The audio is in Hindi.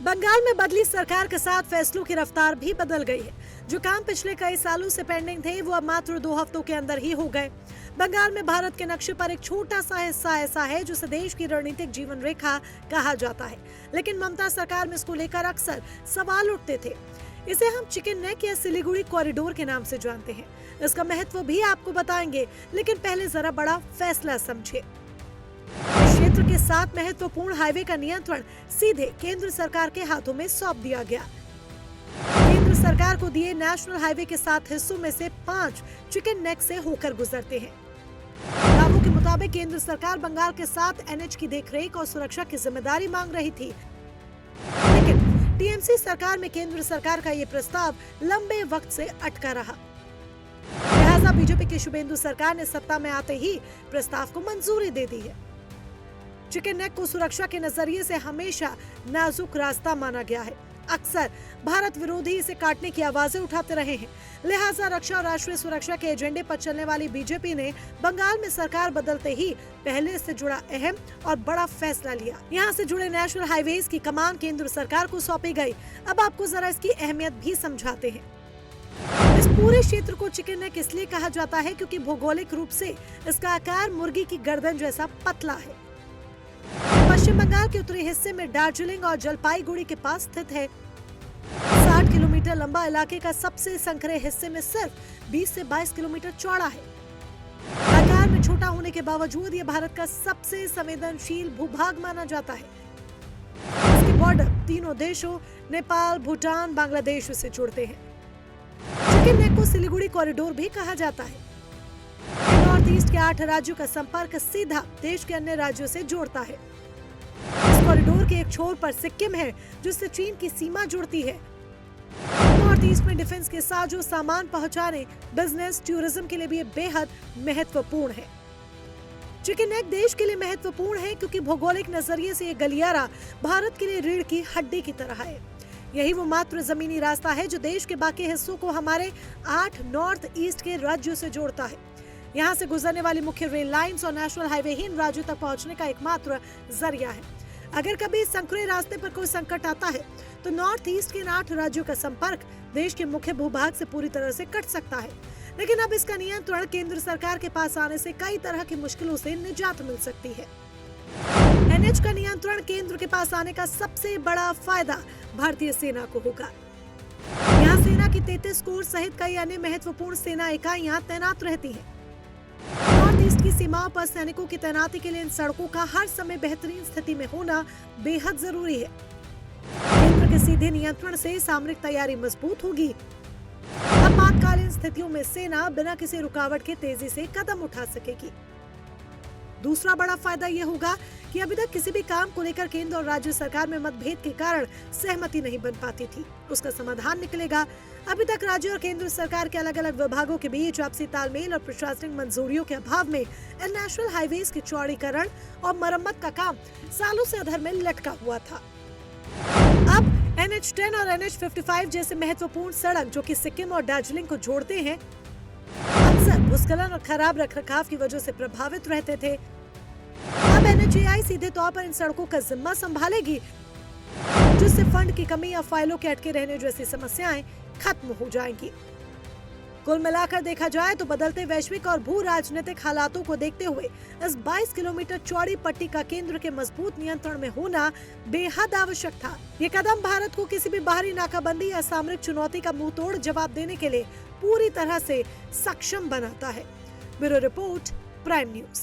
बंगाल में बदली सरकार के साथ फैसलों की रफ्तार भी बदल गई है। जो काम पिछले कई सालों से पेंडिंग थे वो अब मात्र 2 हफ्तों के अंदर ही हो गए। बंगाल में भारत के नक्शे पर एक छोटा सा हिस्सा ऐसा है जिसे देश की रणनीतिक जीवन रेखा कहा जाता है, लेकिन ममता सरकार में इसको लेकर अक्सर सवाल उठते थे। इसे हम चिकन नेक या सिलीगुड़ी कॉरिडोर के नाम से जानते हैं। इसका महत्व भी आपको बताएंगे, लेकिन पहले जरा बड़ा फैसला समझे। क्षेत्र के 7 महत्वपूर्ण हाईवे का नियंत्रण सीधे केंद्र सरकार के हाथों में सौंप दिया गया। केंद्र सरकार को दिए नेशनल हाईवे के 7 हिस्सों में से 5 चिकन नेक से होकर गुजरते हैं। दावों के मुताबिक केंद्र सरकार बंगाल के 7 एनएच की देखरेख और सुरक्षा की जिम्मेदारी मांग रही थी, लेकिन टीएमसी सरकार में केंद्र सरकार का ये प्रस्ताव लंबे वक्त से अटका रहा। लिहाजा बीजेपी की शुभेंदु सरकार ने सत्ता में आते ही प्रस्ताव को मंजूरी दे दी है। चिकन नेक को सुरक्षा के नजरिए से हमेशा नाजुक रास्ता माना गया है। अक्सर भारत विरोधी इसे काटने की आवाजें उठाते रहे हैं। लिहाजा रक्षा और राष्ट्रीय सुरक्षा के एजेंडे पर चलने वाली बीजेपी ने बंगाल में सरकार बदलते ही पहले से जुड़ा अहम और बड़ा फैसला लिया। यहाँ से जुड़े नेशनल हाईवेज की कमान केंद्र सरकार को सौंपी गई। अब आपको जरा इसकी अहमियत भी समझाते हैं। इस पूरे क्षेत्र को चिकन नेक इसलिए कहा जाता है क्योंकि भौगोलिक रूप से इसका आकार मुर्गी की गर्दन जैसा पतला है। पश्चिम बंगाल के उत्तरी हिस्से में दार्जिलिंग और जलपाईगुड़ी के पास स्थित है। 60 किलोमीटर लंबा इलाके का सबसे संकरे हिस्से में सिर्फ 20 से 22 किलोमीटर चौड़ा है। आकार में छोटा होने के बावजूद ये भारत का सबसे संवेदनशील भूभाग माना जाता है। इसके बॉर्डर तीनों देशों नेपाल, भूटान, बांग्लादेश से जुड़ते हैं। चिकन नेक को सिलीगुड़ी कॉरिडोर भी कहा जाता है। नॉर्थ ईस्ट के 8 राज्यों का संपर्क सीधा देश के अन्य राज्यों से जोड़ता है। इस कॉरिडोर के एक छोर पर सिक्किम है, जिससे चीन की सीमा जुड़ती है। नॉर्थ ईस्ट में डिफेंस के साजो सामान पहुंचाने, बिजनेस, टूरिज्म के लिए भी बेहद महत्वपूर्ण है। चिकन नेक देश के लिए महत्वपूर्ण है क्योंकि भौगोलिक नजरिए से ये गलियारा भारत के लिए रीढ़ की हड्डी की तरह है। यही वो मात्र जमीनी रास्ता है जो देश के बाकी हिस्सों को हमारे 8 नॉर्थ ईस्ट के राज्यों से जोड़ता है। यहाँ से गुजरने वाली मुख्य रेल लाइंस और नेशनल हाईवे ही इन राज्यों तक पहुँचने का एकमात्र जरिया है। अगर कभी इस संकरे रास्ते पर कोई संकट आता है तो नॉर्थ ईस्ट के इन 8 राज्यों का संपर्क देश के मुख्य भूभाग से पूरी तरह से कट सकता है। लेकिन अब इसका नियंत्रण केंद्र सरकार के पास आने से कई तरह की मुश्किलों से निजात मिल सकती है। एनएच का नियंत्रण केंद्र के पास आने का सबसे बड़ा फायदा भारतीय सेना को होगा। यहाँ सेना की 33 कोर सहित कई अन्य महत्वपूर्ण सेना इकाइयां तैनात रहती हैं। नॉर्थ ईस्ट की सीमाओं पर सैनिकों की तैनाती के लिए इन सड़कों का हर समय बेहतरीन स्थिति में होना बेहद जरूरी है। केंद्र के सीधे नियंत्रण से सामरिक तैयारी मजबूत होगी। आपातकालीन स्थितियों में सेना बिना किसी रुकावट के तेजी से कदम उठा सकेगी। दूसरा बड़ा फायदा ये होगा कि अभी तक किसी भी काम को लेकर केंद्र और राज्य सरकार में मतभेद के कारण सहमति नहीं बन पाती थी, उसका समाधान निकलेगा। अभी तक राज्य और केंद्र सरकार के अलग अलग विभागों के बीच आपसी तालमेल और प्रशासनिक मंजूरियों के अभाव में नेशनल हाईवेज के चौड़ीकरण और मरम्मत का काम सालों से अधर में लटका हुआ था। अब NH10 और NH55 जैसे महत्वपूर्ण सड़क जो कि सिक्किम और दार्जिलिंग को जोड़ते हैं, अक्सर भूस्खलन और खराब रखरखाव की वजह से प्रभावित रहते थे। अब NHAI सीधे तौर पर इन सड़कों का जिम्मा संभालेगी, जिससे फंड की कमी या फाइलों के अटके रहने जैसी समस्याएं खत्म हो जाएंगी। कुल मिलाकर देखा जाए तो बदलते वैश्विक और भू राजनीतिक हालातों को देखते हुए इस 22 किलोमीटर चौड़ी पट्टी का केंद्र के मजबूत नियंत्रण में होना बेहद आवश्यक था। ये कदम भारत को किसी भी बाहरी नाकाबंदी या सामरिक चुनौती का मुंहतोड़ जवाब देने के लिए पूरी तरह से सक्षम बनाता है। Bureau report, prime news.